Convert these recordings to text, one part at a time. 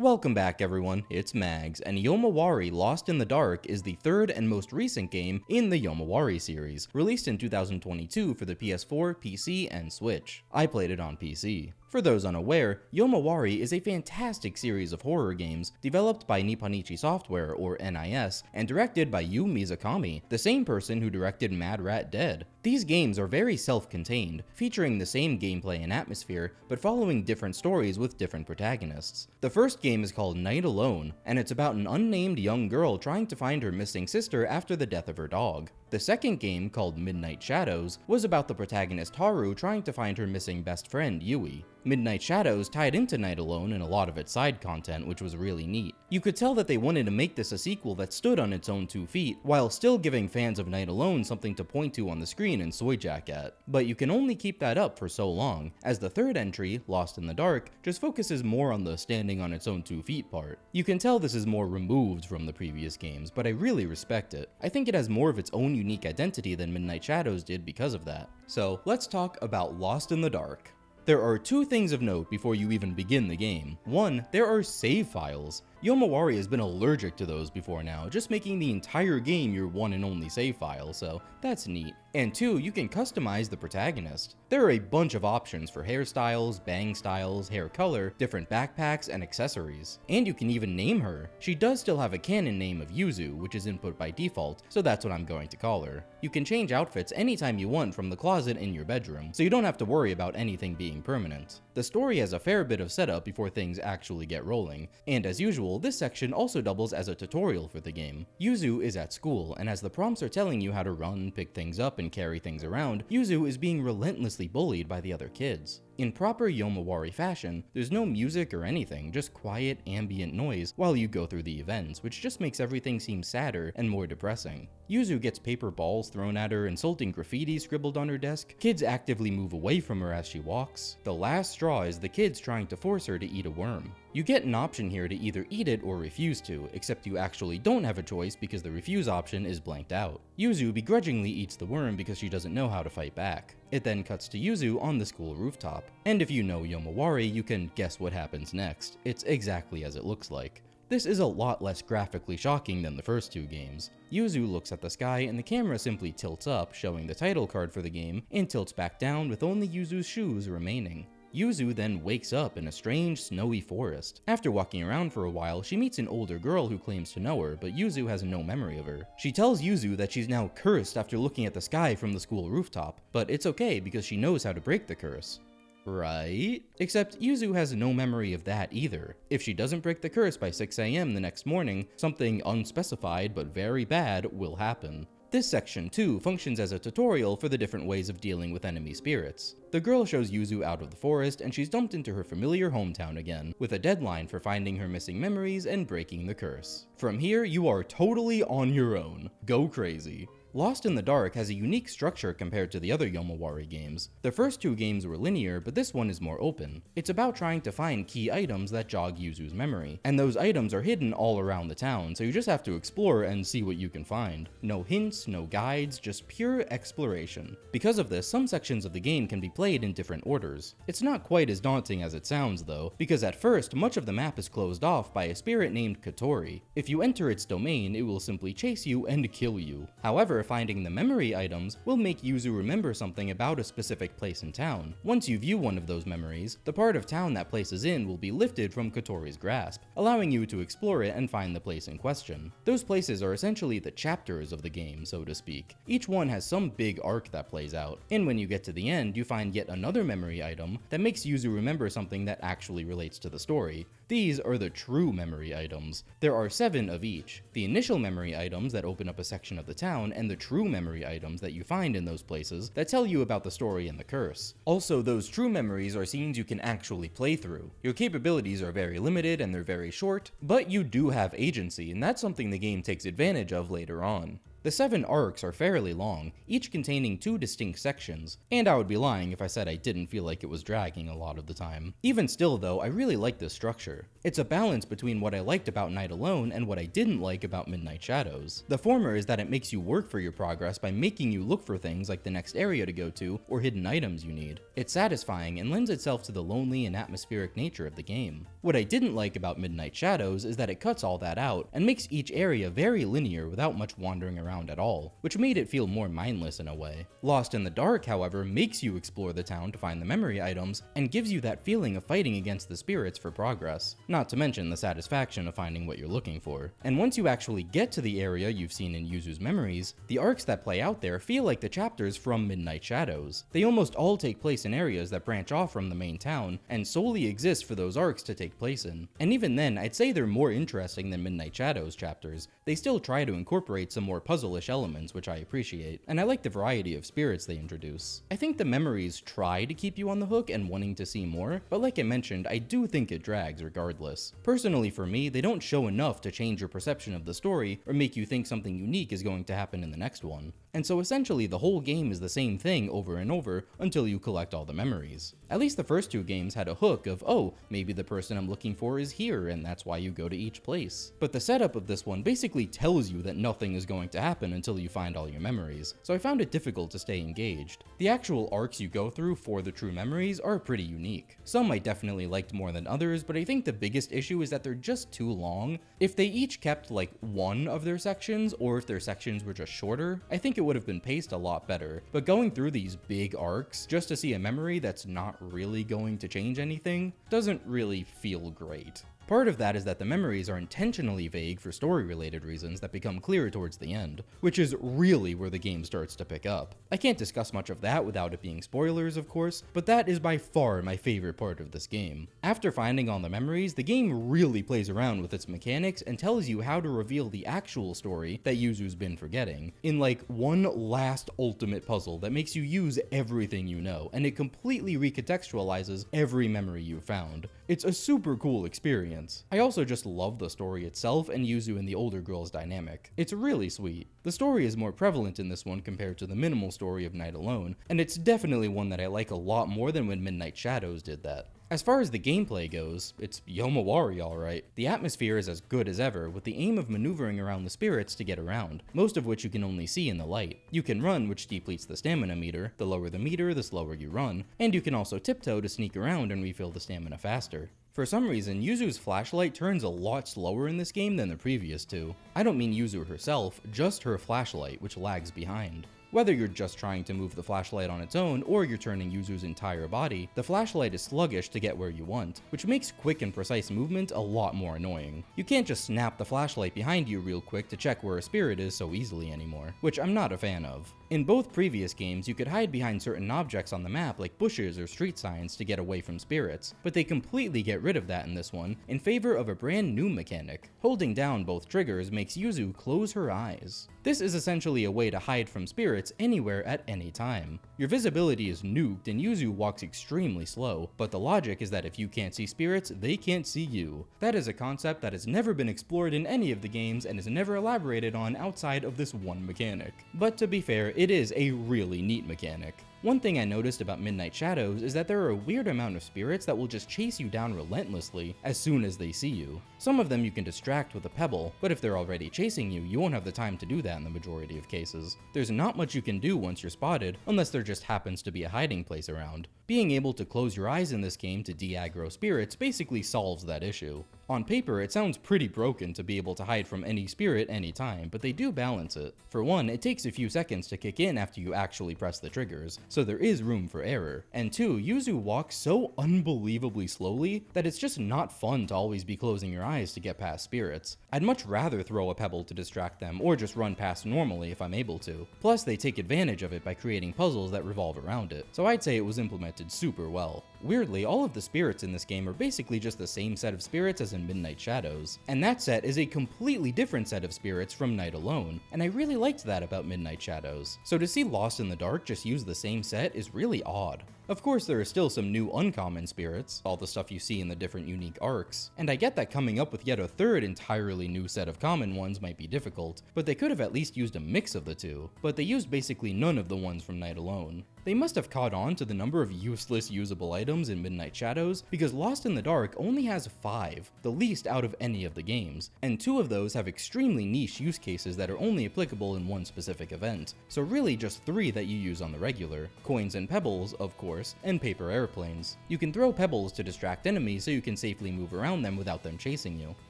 Welcome back everyone, it's Mags, and Yomawari Lost in the Dark is the third and most recent game in the Yomawari series, released in 2022 for the PS4, PC, and Switch. I played it on PC. For those unaware, Yomawari is a fantastic series of horror games developed by Nipponichi Software, or NIS, and directed by Yu Mizukami, the same person who directed Mad Rat Dead. These games are very self-contained, featuring the same gameplay and atmosphere, but following different stories with different protagonists. The first game is called Night Alone, and it's about an unnamed young girl trying to find her missing sister after the death of her dog. The second game, called Midnight Shadows, was about the protagonist Haru trying to find her missing best friend Yui. Midnight Shadows tied into Night Alone in a lot of its side content, which was really neat. You could tell that they wanted to make this a sequel that stood on its own 2 feet, while still giving fans of Night Alone something to point to on the screen and soyjack at. But you can only keep that up for so long, as the third entry, Lost in the Dark, just focuses more on the standing on its own 2 feet part. You can tell this is more removed from the previous games, but I really respect it. I think it has more of its own unique identity than Midnight Shadows did because of that. So let's talk about Lost in the Dark. There are 2 things of note before you even begin the game. 1, there are save files. Yomawari has been allergic to those before now, just making the entire game your one and only save file, so that's neat. And 2, you can customize the protagonist. There are a bunch of options for hairstyles, bang styles, hair color, different backpacks, and accessories. And you can even name her. She does still have a canon name of Yuzu, which is input by default, so that's what I'm going to call her. You can change outfits anytime you want from the closet in your bedroom, so you don't have to worry about anything being permanent. The story has a fair bit of setup before things actually get rolling, and as usual, this section also doubles as a tutorial for the game. Yuzu is at school, and as the prompts are telling you how to run, pick things up, and carry things around, Yuzu is being relentlessly bullied by the other kids. In proper Yomawari fashion, there's no music or anything, just quiet, ambient noise while you go through the events, which just makes everything seem sadder and more depressing. Yuzu gets paper balls thrown at her, insulting graffiti scribbled on her desk, kids actively move away from her as she walks. The last straw is the kids trying to force her to eat a worm. You get an option here to either eat it or refuse to, except you actually don't have a choice because the refuse option is blanked out. Yuzu begrudgingly eats the worm because she doesn't know how to fight back. It then cuts to Yuzu on the school rooftop. And if you know Yomawari, you can guess what happens next. It's exactly as it looks like. This is a lot less graphically shocking than the first 2 games. Yuzu looks at the sky and the camera simply tilts up, showing the title card for the game, and tilts back down with only Yuzu's shoes remaining. Yuzu then wakes up in a strange, snowy forest. After walking around for a while, she meets an older girl who claims to know her, but Yuzu has no memory of her. She tells Yuzu that she's now cursed after looking at the sky from the school rooftop, but it's okay because she knows how to break the curse. Right? Except Yuzu has no memory of that either. If she doesn't break the curse by 6 AM the next morning, something unspecified but very bad will happen. This section, too, functions as a tutorial for the different ways of dealing with enemy spirits. The girl shows Yuzu out of the forest, and she's dumped into her familiar hometown again, with a deadline for finding her missing memories and breaking the curse. From here, you are totally on your own. Go crazy. Lost in the Dark has a unique structure compared to the other Yomawari games. The first 2 games were linear, but this one is more open. It's about trying to find key items that jog Yuzu's memory, and those items are hidden all around the town, so you just have to explore and see what you can find. No hints, no guides, just pure exploration. Because of this, some sections of the game can be played in different orders. It's not quite as daunting as it sounds though, because at first, much of the map is closed off by a spirit named Katori. If you enter its domain, it will simply chase you and kill you. However, finding the memory items will make Yuzu remember something about a specific place in town. Once you view one of those memories, the part of town that place is in will be lifted from Katori's grasp, allowing you to explore it and find the place in question. Those places are essentially the chapters of the game, so to speak. Each one has some big arc that plays out, and when you get to the end, you find yet another memory item that makes Yuzu remember something that actually relates to the story. These are the true memory items. There are 7 of each. The initial memory items that open up a section of the town, and the true memory items that you find in those places that tell you about the story and the curse. Also, those true memories are scenes you can actually play through. Your capabilities are very limited and they're very short, but you do have agency, and that's something the game takes advantage of later on. The 7 arcs are fairly long, each containing 2 distinct sections, and I would be lying if I said I didn't feel like it was dragging a lot of the time. Even still though, I really like this structure. It's a balance between what I liked about Night Alone and what I didn't like about Midnight Shadows. The former is that it makes you work for your progress by making you look for things like the next area to go to or hidden items you need. It's satisfying and lends itself to the lonely and atmospheric nature of the game. What I didn't like about Midnight Shadows is that it cuts all that out and makes each area very linear without much wandering around at all, which made it feel more mindless in a way. Lost in the Dark, however, makes you explore the town to find the memory items and gives you that feeling of fighting against the spirits for progress, not to mention the satisfaction of finding what you're looking for. And once you actually get to the area you've seen in Yuzu's memories, the arcs that play out there feel like the chapters from Midnight Shadows. They almost all take place in areas that branch off from the main town and solely exist for those arcs to take place in. And even then, I'd say they're more interesting than Midnight Shadows chapters. They still try to incorporate some more puzzle-ish elements, which I appreciate, and I like the variety of spirits they introduce. I think the memories try to keep you on the hook and wanting to see more, but like I mentioned, I do think it drags regardless. Personally for me, they don't show enough to change your perception of the story or make you think something unique is going to happen in the next one. And so essentially the whole game is the same thing over and over until you collect all the memories. At least the first 2 games had a hook of, oh, maybe the person I'm looking for is here and that's why you go to each place. But the setup of this one basically tells you that nothing is going to happen until you find all your memories, so I found it difficult to stay engaged. The actual arcs you go through for the true memories are pretty unique. Some I definitely liked more than others, but I think the biggest issue is that they're just too long. If they each kept like one of their sections, or if their sections were just shorter, I think it would have been paced a lot better. But going through these big arcs just to see a memory that's not really going to change anything doesn't really feel great. Part of that is that the memories are intentionally vague for story-related reasons that become clearer towards the end, which is really where the game starts to pick up. I can't discuss much of that without it being spoilers, of course, but that is by far my favorite part of this game. After finding all the memories, the game really plays around with its mechanics and tells you how to reveal the actual story that Yuzu's been forgetting, in like one last ultimate puzzle that makes you use everything you know, and it completely recontextualizes every memory you've found. It's a super cool experience. I also just love the story itself and Yuzu and the older girl's dynamic. It's really sweet. The story is more prevalent in this one compared to the minimal story of Night Alone, and it's definitely one that I like a lot more than when Midnight Shadows did that. As far as the gameplay goes, it's Yomawari alright. The atmosphere is as good as ever, with the aim of maneuvering around the spirits to get around, most of which you can only see in the light. You can run, which depletes the stamina meter. The lower the meter, the slower you run, and you can also tiptoe to sneak around and refill the stamina faster. For some reason, Yuzu's flashlight turns a lot slower in this game than the previous 2. I don't mean Yuzu herself, just her flashlight, which lags behind. Whether you're just trying to move the flashlight on its own or you're turning Yuzu's entire body, the flashlight is sluggish to get where you want, which makes quick and precise movement a lot more annoying. You can't just snap the flashlight behind you real quick to check where a spirit is so easily anymore, which I'm not a fan of. In both previous games, you could hide behind certain objects on the map like bushes or street signs to get away from spirits, but they completely get rid of that in this one in favor of a brand new mechanic. Holding down both triggers makes Yuzu close her eyes. This is essentially a way to hide from spirits anywhere at any time. Your visibility is nuked and Yuzu walks extremely slow, but the logic is that if you can't see spirits, they can't see you. That is a concept that has never been explored in any of the games and is never elaborated on outside of this one mechanic. But to be fair, it is a really neat mechanic. One thing I noticed about Midnight Shadows is that there are a weird amount of spirits that will just chase you down relentlessly as soon as they see you. Some of them you can distract with a pebble, but if they're already chasing you, you won't have the time to do that in the majority of cases. There's not much you can do once you're spotted, unless there just happens to be a hiding place around. Being able to close your eyes in this game to de-aggro spirits basically solves that issue. On paper, it sounds pretty broken to be able to hide from any spirit anytime, but they do balance it. For one, it takes a few seconds to kick in after you actually press the triggers, so there is room for error. And two, Yuzu walks so unbelievably slowly that it's just not fun to always be closing your eyes to get past spirits. I'd much rather throw a pebble to distract them, or just run past normally if I'm able to. Plus, they take advantage of it by creating puzzles that revolve around it, so I'd say it was implemented super well. Weirdly, all of the spirits in this game are basically just the same set of spirits as in Midnight Shadows, and that set is a completely different set of spirits from Night Alone, and I really liked that about Midnight Shadows. So to see Lost in the Dark just use the same set is really odd. Of course, there are still some new uncommon spirits, all the stuff you see in the different unique arcs, and I get that coming up with yet a third entirely new set of common ones might be difficult, but they could have at least used a mix of the two, but they used basically none of the ones from Night Alone. They must have caught on to the number of useless usable items in Midnight Shadows, because Lost in the Dark only has 5, the least out of any of the games, and 2 of those have extremely niche use cases that are only applicable in one specific event, so really just 3 that you use on the regular: coins and pebbles, of course, and paper airplanes. You can throw pebbles to distract enemies so you can safely move around them without them chasing you,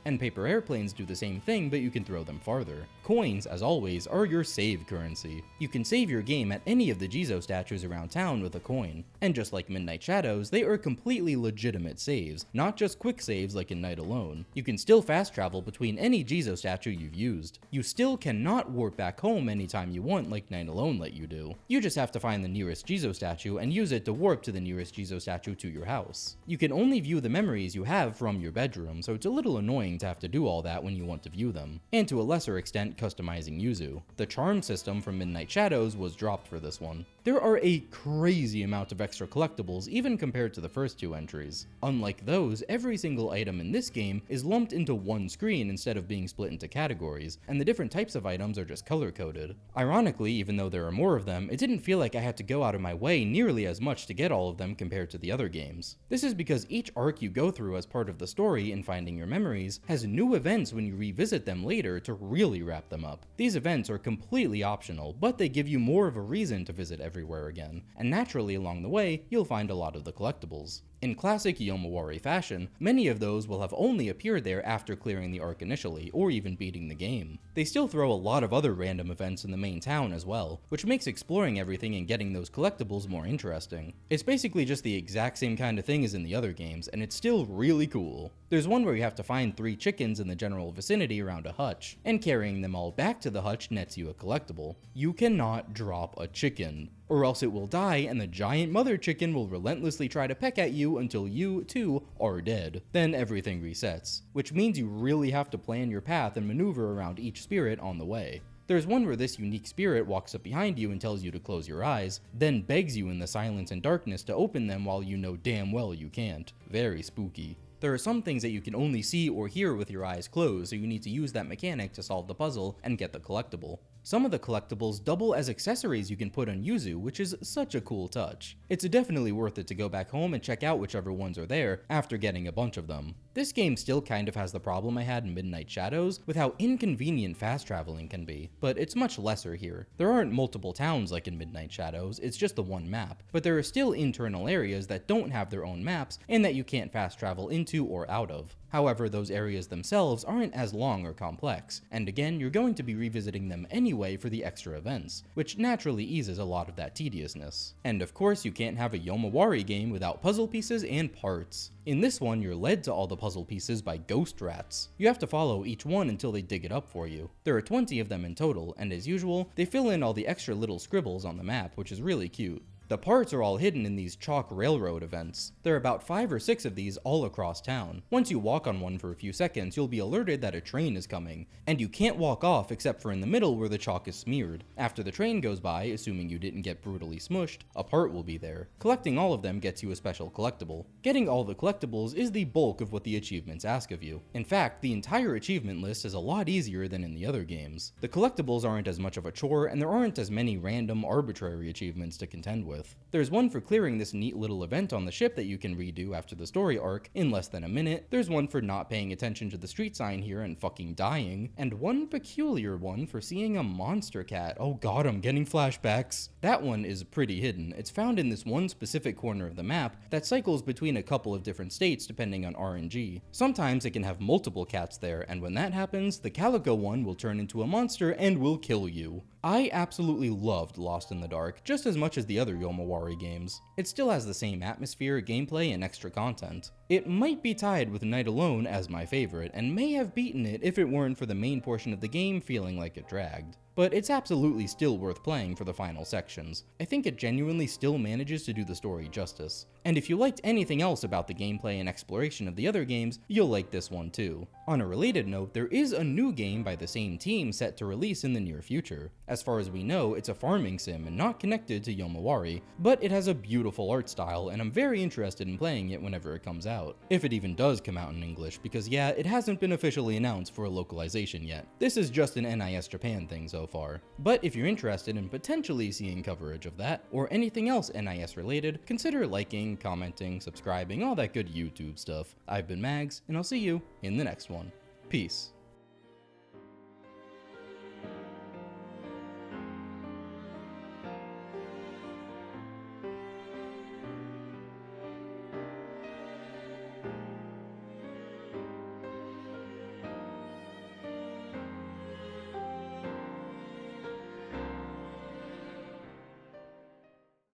and paper airplanes do the same thing but you can throw them farther. Coins, as always, are your save currency. You can save your game at any of the Jizo statues around town with a coin, and just like Midnight Shadows, they are completely legitimate saves, not just quick saves like in Night Alone. You can still fast travel between any Jizo statue you've used. You still cannot warp back home anytime you want like Night Alone let you do. You just have to find the nearest Jizo statue and use it to warp to the nearest Jizo statue to your house. You can only view the memories you have from your bedroom, so it's a little annoying to have to do all that when you want to view them, and to a lesser extent customizing Yuzu. The charm system from Midnight Shadows was dropped for this one. There are a crazy amount of extra collectibles even compared to the first 2 entries. Unlike those, every single item in this game is lumped into one screen instead of being split into categories, and the different types of items are just color-coded. Ironically, even though there are more of them, it didn't feel like I had to go out of my way nearly as much to get all of them compared to the other games. This is because each arc you go through as part of the story in finding your memories has new events when you revisit them later to really wrap them up. These events are completely optional, but they give you more of a reason to visit everywhere again, and naturally along the way, you'll find a lot of the collectibles. In classic Yomawari fashion, many of those will have only appeared there after clearing the arc initially, or even beating the game. They still throw a lot of other random events in the main town as well, which makes exploring everything and getting those collectibles more interesting. It's basically just the exact same kind of thing as in the other games, and it's still really cool. There's one where you have to find 3 chickens in the general vicinity around a hutch, and carrying them all back to the hutch nets you a collectible. You cannot drop a chicken, or else it will die and the giant mother chicken will relentlessly try to peck at you until you, too, are dead. Then everything resets, which means you really have to plan your path and maneuver around each spirit on the way. There's one where this unique spirit walks up behind you and tells you to close your eyes, then begs you in the silence and darkness to open them while you know damn well you can't. Very spooky. There are some things that you can only see or hear with your eyes closed, so you need to use that mechanic to solve the puzzle and get the collectible. Some of the collectibles double as accessories you can put on Yuzu, which is such a cool touch. It's definitely worth it to go back home and check out whichever ones are there after getting a bunch of them. This game still kind of has the problem I had in Midnight Shadows with how inconvenient fast traveling can be, but it's much lesser here. There aren't multiple towns like in Midnight Shadows, it's just the one map, but there are still internal areas that don't have their own maps and that you can't fast travel into or out of. However, those areas themselves aren't as long or complex, and again, you're going to be revisiting them anyway for the extra events, which naturally eases a lot of that tediousness. And of course, you can't have a Yomawari game without puzzle pieces and parts. In this one, you're led to all the puzzle pieces by ghost rats. You have to follow each one until they dig it up for you. There are 20 of them in total, and as usual, they fill in all the extra little scribbles on the map, which is really cute. The parts are all hidden in these chalk railroad events. There are about 5 or 6 of these all across town. Once you walk on one for a few seconds, you'll be alerted that a train is coming, and you can't walk off except for in the middle where the chalk is smeared. After the train goes by, assuming you didn't get brutally smushed, a part will be there. Collecting all of them gets you a special collectible. Getting all the collectibles is the bulk of what the achievements ask of you. In fact, the entire achievement list is a lot easier than in the other games. The collectibles aren't as much of a chore, and there aren't as many random, arbitrary achievements to contend with. There's one for clearing this neat little event on the ship that you can redo after the story arc in less than a minute, there's one for not paying attention to the street sign here and fucking dying, and one peculiar one for seeing a monster cat. Oh god, I'm getting flashbacks. That one is pretty hidden. It's found in this one specific corner of the map that cycles between a couple of different states depending on RNG. Sometimes it can have multiple cats there, and when that happens, the calico one will turn into a monster and will kill you. I absolutely loved Lost in the Dark, just as much as the other Yomawari games. It still has the same atmosphere, gameplay, and extra content. It might be tied with Night Alone as my favorite, and may have beaten it if it weren't for the main portion of the game feeling like it dragged. But it's absolutely still worth playing for the final sections. I think it genuinely still manages to do the story justice. And if you liked anything else about the gameplay and exploration of the other games, you'll like this one too. On a related note, there is a new game by the same team set to release in the near future. As far as we know, it's a farming sim and not connected to Yomawari, but it has a beautiful art style and I'm very interested in playing it whenever it comes out. If it even does come out in English, because yeah, it hasn't been officially announced for a localization yet. This is just an NIS Japan thing so far. But if you're interested in potentially seeing coverage of that, or anything else NIS related, consider liking, commenting, subscribing, all that good YouTube stuff. I've been Mags, and I'll see you in the next one. Peace.